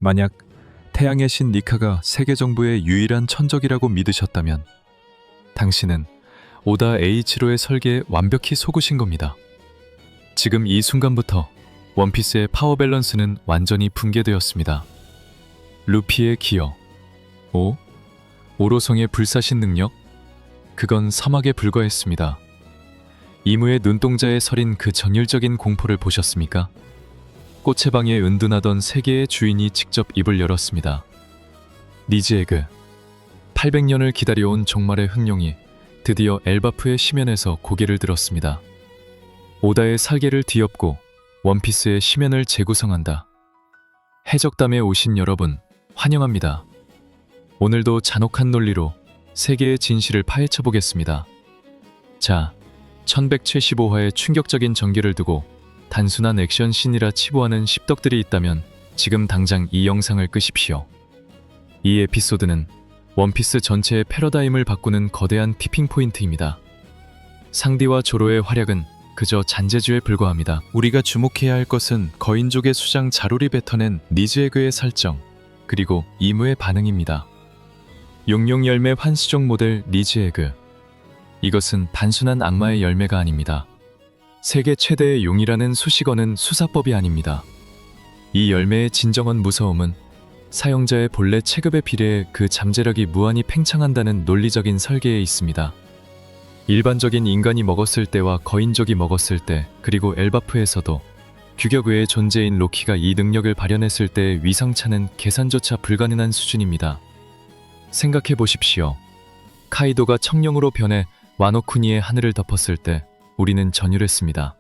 만약 태양의 신 니카가 세계 정부의 유일한 천적이라고 믿으셨다면 당신은 오다 H로의 설계에 완벽히 속으신 겁니다. 지금 이 순간부터 원피스의 파워 밸런스는 완전히 붕괴되었습니다. 루피의 기여, 오로성의 불사신 능력, 그건 사막에 불과했습니다. 이무의 눈동자에 서린 그 전율적인 공포를 보셨습니까? 꽃의 방에 은둔하던 세계의 주인이 직접 입을 열었습니다. 니즈에그, 800년을 기다려온 종말의 흑룡이 드디어 엘바프의 심연에서 고개를 들었습니다. 오다의 살개를 뒤엎고 원피스의 심연을 재구성한다. 해적담에 오신 여러분, 환영합니다. 오늘도 잔혹한 논리로 세계의 진실을 파헤쳐 보겠습니다. 자, 1175화의 충격적인 전개를 두고 단순한 액션씬이라 치부하는 십덕들이 있다면 지금 당장 이 영상을 끄십시오. 이 에피소드는 원피스 전체의 패러다임을 바꾸는 거대한 티핑 포인트입니다. 상디와 조로의 활약은 그저 잔재주에 불과합니다. 우리가 주목해야 할 것은 거인족의 수장 자루리 뱉어낸 니즈에그의 설정, 그리고 이무의 반응입니다. 용용 열매 환수종 모델 니즈에그. 이것은 단순한 악마의 열매가 아닙니다. 세계 최대의 용이라는 수식어는 수사법이 아닙니다. 이 열매의 진정한 무서움은 사용자의 본래 체급에 비례해 그 잠재력이 무한히 팽창한다는 논리적인 설계에 있습니다. 일반적인 인간이 먹었을 때와 거인족이 먹었을 때, 그리고 엘바프에서도 규격 외의 존재인 로키가 이 능력을 발현했을 때의 위상차는 계산조차 불가능한 수준입니다. 생각해 보십시오. 카이도가 청룡으로 변해 와노쿠니의 하늘을 덮었을 때 우리는 전율했습니다.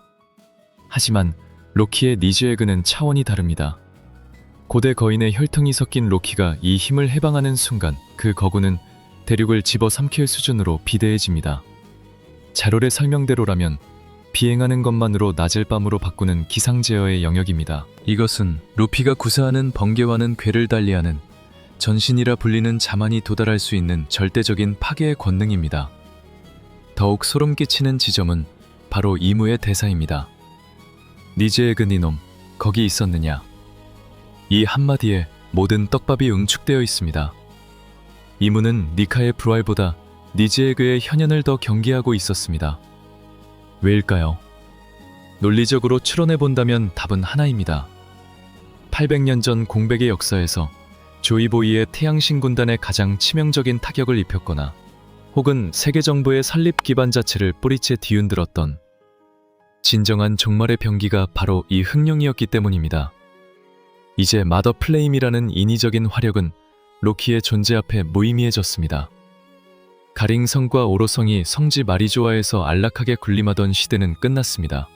하지만 로키의 니즈에그는 차원이 다릅니다. 고대 거인의 혈통이 섞인 로키가 이 힘을 해방하는 순간 그 거구는 대륙을 집어삼킬 수준으로 비대해집니다. 자롤의 설명대로라면 비행하는 것만으로 낮을 밤으로 바꾸는 기상제어의 영역입니다. 이것은 루피가 구사하는 번개와는 궤를 달리하는 전신이라 불리는 자만이 도달할 수 있는 절대적인 파괴의 권능입니다. 더욱 소름 끼치는 지점은 바로 이무의 대사입니다. 니즈에그 니놈, 거기 있었느냐? 이 한마디에 모든 떡밥이 응축되어 있습니다. 이무는 니카의 부활보다 니즈에그의 현현을 더 경계하고 있었습니다. 왜일까요? 논리적으로 추론해본다면 답은 하나입니다. 800년 전 공백의 역사에서 조이보이의 태양신 군단에 가장 치명적인 타격을 입혔거나 혹은 세계정부의 설립 기반 자체를 뿌리째 뒤흔들었던 진정한 종말의 병기가 바로 이 흑룡이었기 때문입니다. 이제 마더 플레임이라는 인위적인 화력은 로키의 존재 앞에 무의미해졌습니다. 가링성과 오로성이 성지 마리조아에서 안락하게 군림하던 시대는 끝났습니다.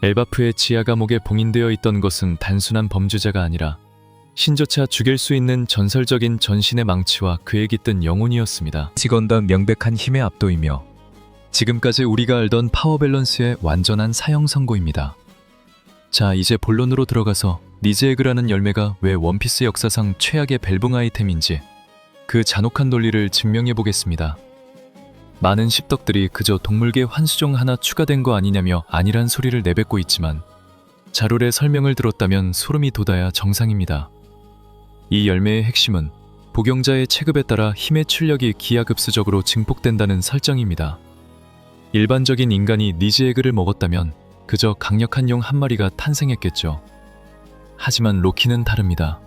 엘바프의 지하 감옥에 봉인되어 있던 것은 단순한 범죄자가 아니라 신조차 죽일 수 있는 전설적인 전신의 망치와 그에 깃든 영혼이었습니다. 직원단 명백한 힘의 압도이며 지금까지 우리가 알던 파워 밸런스의 완전한 사형 선고입니다. 자, 이제 본론으로 들어가서 니즈에그라는 열매가 왜 원피스 역사상 최악의 벨붕 아이템인지 그 잔혹한 논리를 증명해 보겠습니다. 많은 십덕들이 그저 동물계 환수종 하나 추가된 거 아니냐며 아니란 소리를 내뱉고 있지만 자롤의 설명을 들었다면 소름이 돋아야 정상입니다. 이 열매의 핵심은 복용자의 체급에 따라 힘의 출력이 기하급수적으로 증폭된다는 설정입니다. 일반적인 인간이 니즈에그를 먹었다면 그저 강력한 용 한 마리가 탄생했겠죠. 하지만 로키는 다릅니다.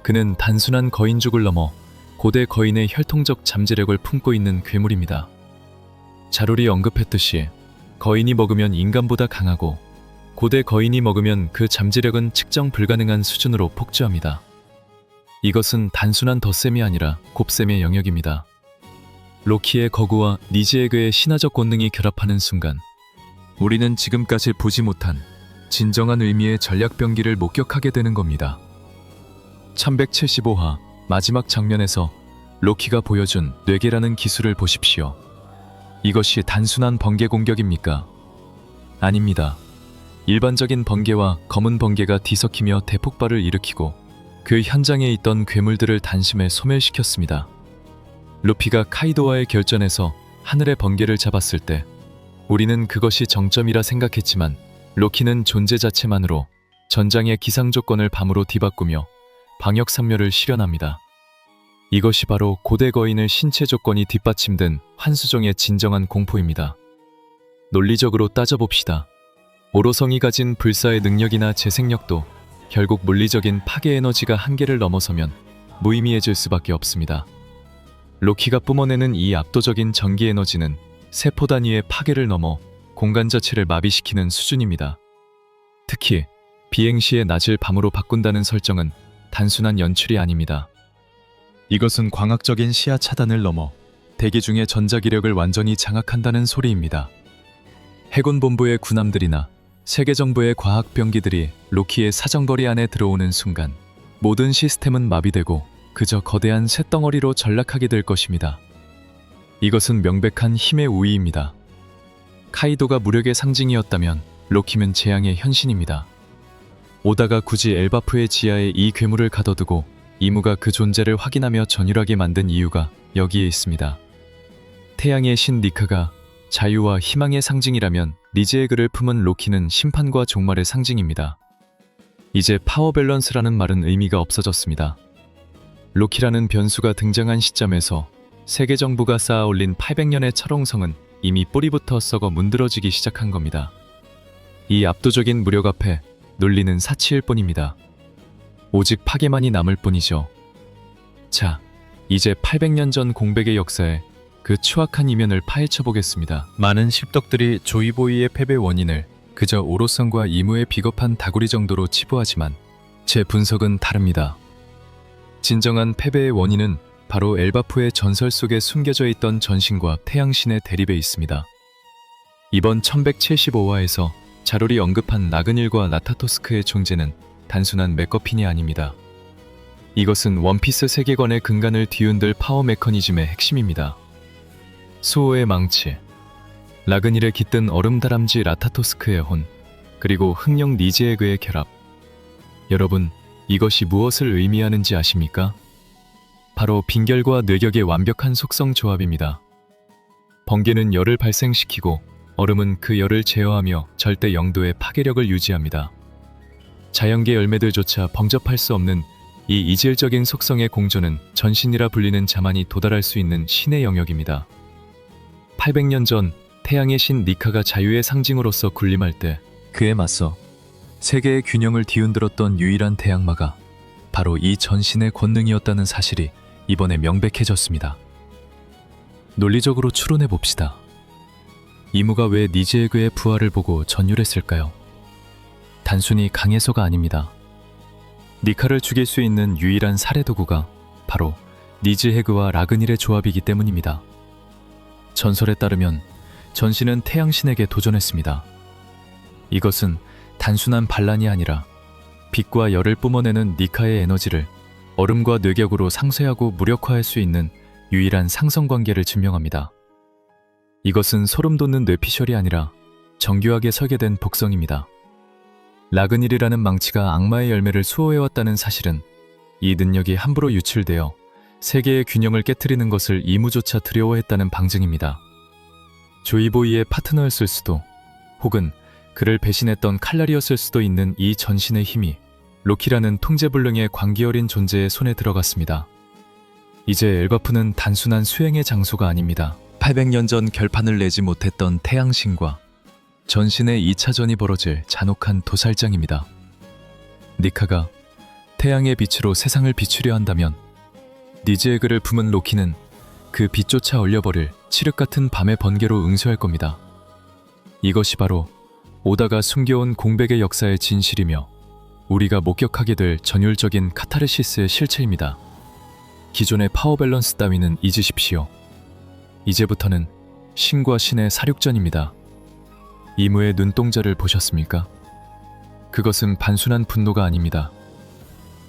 그는 단순한 거인족을 넘어 고대 거인의 혈통적 잠재력을 품고 있는 괴물입니다. 자롤이 언급했듯이 거인이 먹으면 인간보다 강하고 고대 거인이 먹으면 그 잠재력은 측정 불가능한 수준으로 폭주합니다. 이것은 단순한 덧셈이 아니라 곱셈의 영역입니다. 로키의 거구와 니즈에그의 신화적 권능이 결합하는 순간 우리는 지금까지 보지 못한 진정한 의미의 전략병기를 목격하게 되는 겁니다. 1175화 마지막 장면에서 로키가 보여준 뇌계라는 기술을 보십시오. 이것이 단순한 번개 공격입니까? 아닙니다. 일반적인 번개와 검은 번개가 뒤섞이며 대폭발을 일으키고 그 현장에 있던 괴물들을 단숨에 소멸시켰습니다. 루피가 카이도와의 결전에서 하늘의 번개를 잡았을 때 우리는 그것이 정점이라 생각했지만 로키는 존재 자체만으로 전장의 기상 조건을 밤으로 뒤바꾸며 방역 삼멸을 실현합니다. 이것이 바로 고대 거인의 신체 조건이 뒷받침된 환수종의 진정한 공포입니다. 논리적으로 따져봅시다. 오로성이 가진 불사의 능력이나 재생력도 결국 물리적인 파괴 에너지가 한계를 넘어서면 무의미해질 수밖에 없습니다. 로키가 뿜어내는 이 압도적인 전기 에너지는 세포 단위의 파괴를 넘어 공간 자체를 마비시키는 수준입니다. 특히 비행 시에 낮을 밤으로 바꾼다는 설정은 단순한 연출이 아닙니다. 이것은 광학적인 시야 차단을 넘어 대기 중의 전자기력을 완전히 장악한다는 소리입니다. 해군본부의 군함들이나 세계정부의 과학병기들이 로키의 사정거리 안에 들어오는 순간 모든 시스템은 마비되고 그저 거대한 쇳덩어리로 전락하게 될 것입니다. 이것은 명백한 힘의 우위입니다. 카이도가 무력의 상징이었다면 로키는 재앙의 현신입니다. 오다가 굳이 엘바프의 지하에 이 괴물을 가둬두고 이무가 그 존재를 확인하며 전율하게 만든 이유가 여기에 있습니다. 태양의 신 니카가 자유와 희망의 상징이라면 니제에그를 품은 로키는 심판과 종말의 상징입니다. 이제 파워 밸런스라는 말은 의미가 없어졌습니다. 로키라는 변수가 등장한 시점에서 세계 정부가 쌓아올린 800년의 철옹성은 이미 뿌리부터 썩어 문드러지기 시작한 겁니다. 이 압도적인 무력 앞에 논리는 사치일 뿐입니다. 오직 파괴만이 남을 뿐이죠. 자, 이제 800년 전 공백의 역사에 그 추악한 이면을 파헤쳐 보겠습니다. 많은 십덕들이 조이보이의 패배 원인을 그저 오로성과 이무의 비겁한 다구리 정도로 치부하지만 제 분석은 다릅니다. 진정한 패배의 원인은 바로 엘바프의 전설 속에 숨겨져 있던 전신과 태양신의 대립에 있습니다. 이번 1175화에서 자롤이 언급한 라그닐과 라타토스크의 존재는 단순한 맥거핀이 아닙니다. 이것은 원피스 세계관의 근간을 뒤흔들 파워 메커니즘의 핵심입니다. 수호의 망치, 라그닐의 깃든 얼음다람쥐 라타토스크의 혼, 그리고 흥령 니제에그의 결합. 여러분, 이것이 무엇을 의미하는지 아십니까? 바로 빙결과 뇌격의 완벽한 속성 조합입니다. 번개는 열을 발생시키고 얼음은 그 열을 제어하며 절대 0도의 파괴력을 유지합니다. 자연계 열매들조차 범접할 수 없는 이 이질적인 속성의 공존은 전신이라 불리는 자만이 도달할 수 있는 신의 영역입니다. 800년 전 태양의 신 니카가 자유의 상징으로서 군림할 때 그에 맞서 세계의 균형을 뒤흔들었던 유일한 대항마가 바로 이 전신의 권능이었다는 사실이 이번에 명백해졌습니다. 논리적으로 추론해 봅시다. 이무가 왜 니제에그의 부활을 보고 전율했을까요? 단순히 강해서가 아닙니다. 니카를 죽일 수 있는 유일한 살해 도구가 바로 니즈헤그와 라그닐의 조합이기 때문입니다. 전설에 따르면 전신은 태양신에게 도전했습니다. 이것은 단순한 반란이 아니라 빛과 열을 뿜어내는 니카의 에너지를 얼음과 뇌격으로 상쇄하고 무력화할 수 있는 유일한 상성관계를 증명합니다. 이것은 소름 돋는 뇌피셜이 아니라 정교하게 설계된 복성입니다. 라그닐이라는 망치가 악마의 열매를 수호해왔다는 사실은 이 능력이 함부로 유출되어 세계의 균형을 깨트리는 것을 이무조차 두려워했다는 방증입니다. 조이보이의 파트너였을 수도, 혹은 그를 배신했던 칼날이었을 수도 있는 이 전신의 힘이 로키라는 통제불능의 광기 어린 존재의 손에 들어갔습니다. 이제 엘바프는 단순한 수행의 장소가 아닙니다. 800년 전 결판을 내지 못했던 태양신과 전신의 2차전이 벌어질 잔혹한 도살장입니다. 니카가 태양의 빛으로 세상을 비추려 한다면 니즈에그를 품은 로키는 그 빛조차 얼려버릴 칠흑 같은 밤의 번개로 응수할 겁니다. 이것이 바로 오다가 숨겨온 공백의 역사의 진실이며 우리가 목격하게 될 전율적인 카타르시스의 실체입니다. 기존의 파워 밸런스 따위는 잊으십시오. 이제부터는 신과 신의 사륙전입니다. 이무의 눈동자를 보셨습니까? 그것은 단순한 분노가 아닙니다.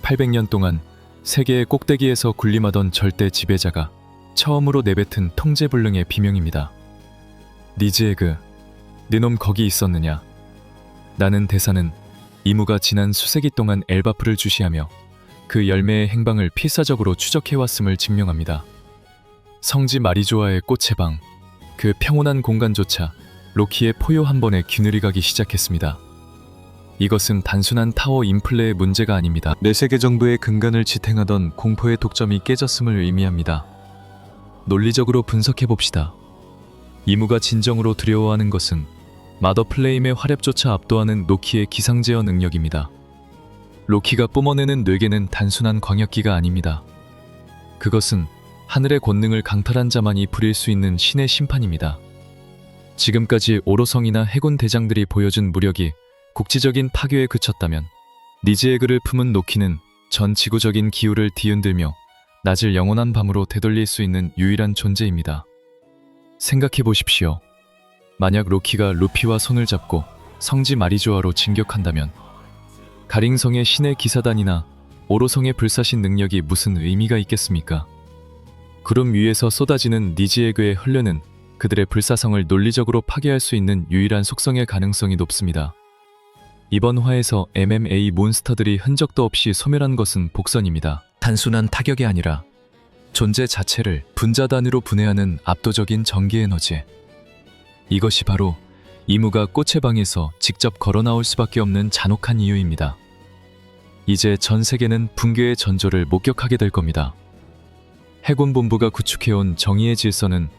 800년 동안 세계의 꼭대기에서 군림하던 절대 지배자가 처음으로 내뱉은 통제불능의 비명입니다. 니즈에그, 네놈 거기 있었느냐? 나는 대사는 이무가 지난 수세기 동안 엘바프를 주시하며 그 열매의 행방을 필사적으로 추적해왔음을 증명합니다. 성지 마리조아의 꽃의 방, 그 평온한 공간조차 로키의 포효 한 번에 균열이 가기 시작했습니다. 이것은 단순한 타워 인플레의 문제가 아닙니다. 뇌세계 정부의 근간을 지탱하던 공포의 독점이 깨졌음을 의미합니다. 논리적으로 분석해 봅시다. 이무가 진정으로 두려워하는 것은 마더 플레임의 화력조차 압도하는 로키의 기상제어 능력입니다. 로키가 뿜어내는 뇌계는 단순한 광역기가 아닙니다. 그것은 하늘의 권능을 강탈한 자만이 부릴 수 있는 신의 심판입니다. 지금까지 오로성이나 해군 대장들이 보여준 무력이 국지적인 파괴에 그쳤다면 니즈의 글을 품은 로키는 전 지구적인 기후를 뒤흔들며 낮을 영원한 밤으로 되돌릴 수 있는 유일한 존재입니다. 생각해 보십시오. 만약 로키가 루피와 손을 잡고 성지 마리조아로 진격한다면 가링성의 신의 기사단이나 오로성의 불사신 능력이 무슨 의미가 있겠습니까? 구름 위에서 쏟아지는 니지에그의 헐레는 그들의 불사성을 논리적으로 파괴할 수 있는 유일한 속성의 가능성이 높습니다. 이번 화에서 MMA 몬스터들이 흔적도 없이 소멸한 것은 복선입니다. 단순한 타격이 아니라 존재 자체를 분자 단위로 분해하는 압도적인 전기 에너지. 이것이 바로 이무가 꽃의 방에서 직접 걸어 나올 수밖에 없는 잔혹한 이유입니다. 이제 전 세계는 붕괴의 전조를 목격하게 될 겁니다. 해군 본부가 구축해온 정의의 질서는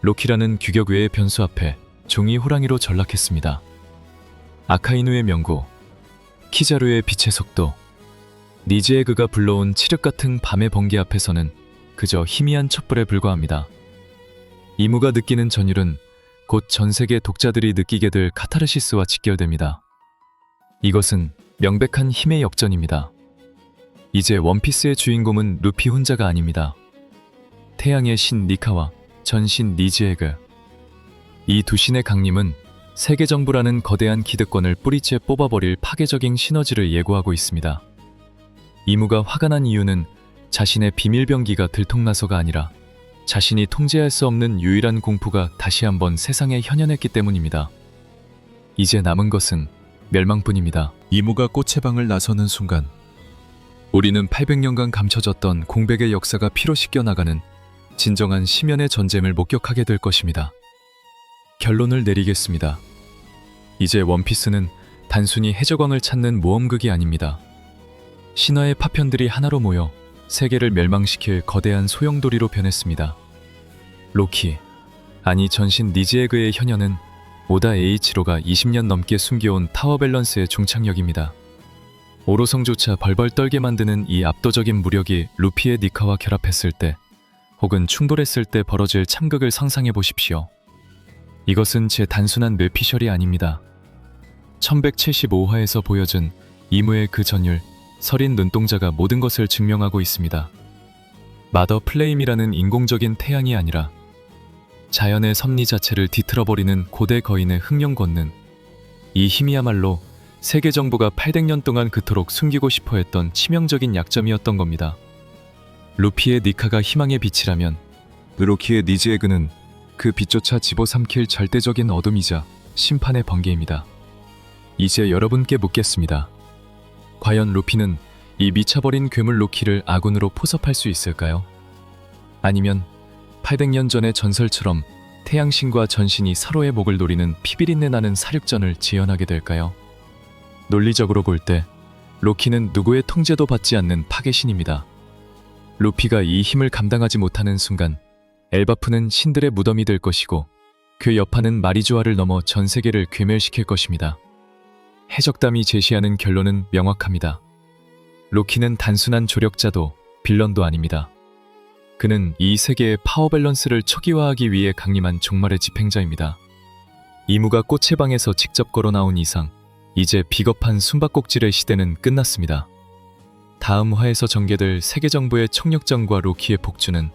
로키라는 규격 외의 변수 앞에 종이 호랑이로 전락했습니다. 아카이누의 명구, 키자루의 빛의 속도, 니즈에그가 불러온 칠흑 같은 밤의 번개 앞에서는 그저 희미한 촛불에 불과합니다. 이무가 느끼는 전율은 곧 전 세계 독자들이 느끼게 될 카타르시스와 직결됩니다. 이것은 명백한 힘의 역전입니다. 이제 원피스의 주인공은 루피 혼자가 아닙니다. 태양의 신 니카와 전신 니즈에그. 이 두 신의 강림은 세계 정부라는 거대한 기득권을 뿌리째 뽑아버릴 파괴적인 시너지를 예고하고 있습니다. 이무가 화가 난 이유는 자신의 비밀병기가 들통나서가 아니라 자신이 통제할 수 없는 유일한 공포가 다시 한번 세상에 현현했기 때문입니다. 이제 남은 것은 멸망뿐입니다. 이무가 꽃의 방을 나서는 순간 우리는 800년간 감춰졌던 공백의 역사가 피로 씻겨나가는 진정한 심연의 전쟁을 목격하게 될 것입니다. 결론을 내리겠습니다. 이제 원피스는 단순히 해적왕을 찾는 모험극이 아닙니다. 신화의 파편들이 하나로 모여 세계를 멸망시킬 거대한 소용돌이로 변했습니다. 로키, 아니 전신 니즈에그의 현현은 오다 에이치로가 20년 넘게 숨겨온 타워 밸런스의 종착역입니다. 오로성조차 벌벌 떨게 만드는 이 압도적인 무력이 루피의 니카와 결합했을 때 혹은 충돌했을 때 벌어질 참극을 상상해 보십시오. 이것은 제 단순한 뇌피셜이 아닙니다. 1175화에서 보여준 이무의 그 전율, 서린 눈동자가 모든 것을 증명하고 있습니다. 마더 플레임이라는 인공적인 태양이 아니라 자연의 섭리 자체를 뒤틀어버리는 고대 거인의 흑령 권능. 이 힘이야말로 세계 정부가 800년 동안 그토록 숨기고 싶어 했던 치명적인 약점이었던 겁니다. 루피의 니카가 희망의 빛이라면 로키의 니즈에그는 그 빛조차 집어삼킬 절대적인 어둠이자 심판의 번개입니다. 이제 여러분께 묻겠습니다. 과연 루피는 이 미쳐버린 괴물 로키를 아군으로 포섭할 수 있을까요? 아니면 800년 전의 전설처럼 태양신과 전신이 서로의 목을 노리는 피비린내 나는 사륙전을 지연하게 될까요? 논리적으로 볼 때 로키는 누구의 통제도 받지 않는 파괴신입니다. 루피가 이 힘을 감당하지 못하는 순간 엘바프는 신들의 무덤이 될 것이고 그 여파는 마리조아를 넘어 전 세계를 괴멸시킬 것입니다. 해적담이 제시하는 결론은 명확합니다. 로키는 단순한 조력자도 빌런도 아닙니다. 그는 이 세계의 파워 밸런스를 초기화하기 위해 강림한 종말의 집행자입니다. 이무가 꽃의 방에서 직접 걸어 나온 이상 이제 비겁한 숨바꼭질의 시대는 끝났습니다. 다음 화에서 전개될 세계정부의 총력전과 로키의 복주는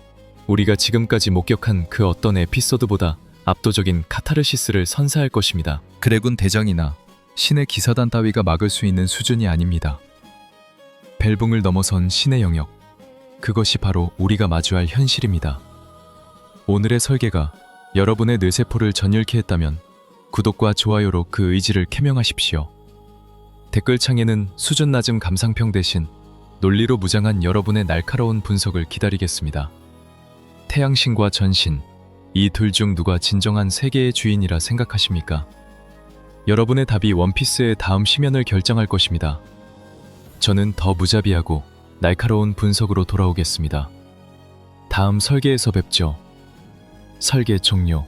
우리가 지금까지 목격한 그 어떤 에피소드보다 압도적인 카타르시스를 선사할 것입니다. 그레군 대장이나 신의 기사단 따위가 막을 수 있는 수준이 아닙니다. 벨붕을 넘어선 신의 영역, 그것이 바로 우리가 마주할 현실입니다. 오늘의 설계가 여러분의 뇌세포를 전율케 했다면 구독과 좋아요로 그 의지를 캐명하십시오. 댓글창에는 수준 낮은 감상평 대신 논리로 무장한 여러분의 날카로운 분석을 기다리겠습니다. 태양신과 전신, 이 둘 중 누가 진정한 세계의 주인이라 생각하십니까? 여러분의 답이 원피스의 다음 시면을 결정할 것입니다. 저는 더 무자비하고 날카로운 분석으로 돌아오겠습니다. 다음 설계에서 뵙죠. 설계 종료.